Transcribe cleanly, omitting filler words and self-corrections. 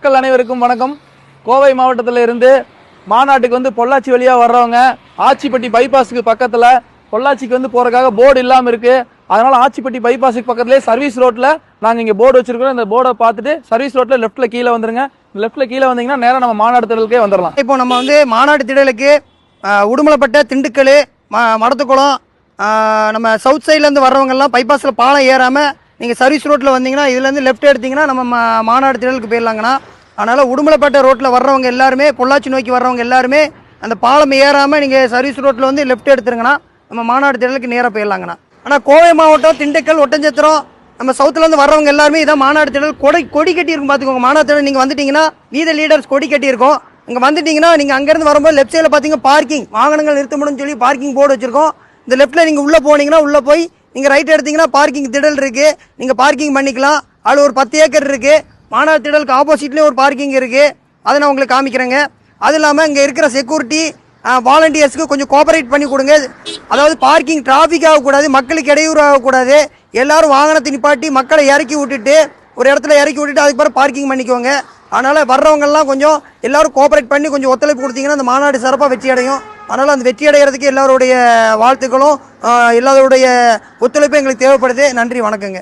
மக்கள் அனைவருக்கும் வணக்கம். கோவை மாவட்டத்தில் இருந்து மாநாட்டுக்கு வந்து பொள்ளாச்சி வழியாக வர்றவங்க ஆச்சிப்பட்டி பைபாஸுக்கு பக்கத்தில் பொள்ளாச்சிக்கு வந்து போகிறதுக்காக போர்டு இல்லாமல் இருக்குது. அதனால் ஆச்சிப்பட்டி பைபாஸுக்கு பக்கத்துலேயே சர்வீஸ் ரோட்டில் நாங்கள் இங்கே போர்டு வச்சுருக்கோம். இந்த போர்டை பார்த்துட்டு சர்வீஸ் ரோட்டில் லெஃப்ட்டில் கீழே வந்துருங்க. லெஃப்ட்டில் கீழே வந்தீங்கன்னா நேராக நம்ம மாநாடு திடலுக்கே வந்துடலாம். இப்போ நம்ம வந்து மாநாடு திடலுக்கு உடுமலைப்பட்ட, திண்டுக்கல், மடத்துக்குளம், நம்ம சவுத் சைட்லேருந்து வர்றவங்கெல்லாம் பைபாஸில் பாலம் ஏறாமல் நீங்கள் சர்வீஸ் ரோட்டில் வந்தீங்கன்னா இதுலேருந்து லெஃப்ட் எடுத்திங்கன்னா நம்ம மாநாடு திடலுக்கு போயிடலாங்கண்ணா. அதனால் உடுமலைப்பேட்டை ரோட்டில் வர்றவங்க எல்லாருமே, பொள்ளாச்சி நோக்கி வர்றவங்க எல்லாருமே அந்த பாலம் ஏறாமல் நீங்கள் சர்வீஸ் ரோட்டில் வந்து லெஃப்ட் எடுத்துருங்கண்ணா. நம்ம மாநாடு திடலுக்கு நேராக போயிடலாங்கண்ணா. ஆனால் கோவை மாவட்டம், திண்டுக்கல், ஒட்டஞ்சத்திரம், நம்ம சவுத்துலேருந்து வர்றவங்க எல்லாருமே இதான் மாநாடு திடல். கொடி கட்டியிருக்கும் பார்த்துக்கோங்க. மாநாடு திடல் நீங்கள் வந்துட்டிங்கன்னா வீத லீடர்ஸ் கொடி கட்டியிருக்கோம். இங்கே வந்துட்டிங்கன்னா நீங்கள் அங்கேருந்து வரும்போது லெஃப்ட் சைடில் பார்த்தீங்கன்னா பார்க்கிங், வாகனங்கள் நிறுத்தமுடின்னு சொல்லி பார்க்கிங் போர்டு வச்சுருக்கோம். இந்த லெஃப்ட்டில் நீங்கள் உள்ளே போனீங்கன்னா உள்ளே போய் நீங்கள் ரைட் எடுத்தீங்கன்னா பார்க்கிங் திடல் இருக்குது. நீங்கள் பார்க்கிங் பண்ணிக்கலாம். அதில் ஒரு 10 ஏக்கர் இருக்குது. மாநாடு திடலுக்கு ஆப்போசிட்லேயே ஒரு பார்க்கிங் இருக்குது. அதை நான் உங்களுக்கு காமிக்கிறேங்க. அது இல்லாமல் இங்கே இருக்கிற செக்யூரிட்டி வாலண்டியர்ஸ்க்கு கொஞ்சம் கோஆபரேட் பண்ணி கொடுங்க. அதாவது பார்க்கிங் டிராஃபிக் ஆகக்கூடாது, மக்களுக்கு இடையூறு ஆகக்கூடாது. எல்லாரும் வாகனத்தை நிப்பாட்டி மக்களை இறக்கி விட்டுட்டு ஒரு இடத்துல இறக்கி விட்டுட்டு அதுக்கு பிறகு பார்க்கிங் பண்ணிக்கோங்க. அதனால் வர்றவங்கெல்லாம் கொஞ்சம் எல்லோரும் கோஆபரேட் பண்ணி கொஞ்சம் ஒத்துழைப்பு கொடுத்தீங்கன்னா அந்த மாநாடு சிறப்பாக வெற்றி அடையும். அதனால் அந்த வெற்றி அடைகிறதுக்கு எல்லாருடைய வாழ்த்துக்களும் எல்லாருடைய ஒத்துழைப்பும் எங்களுக்கு தேவைப்படுது. நன்றி, வணக்கங்க.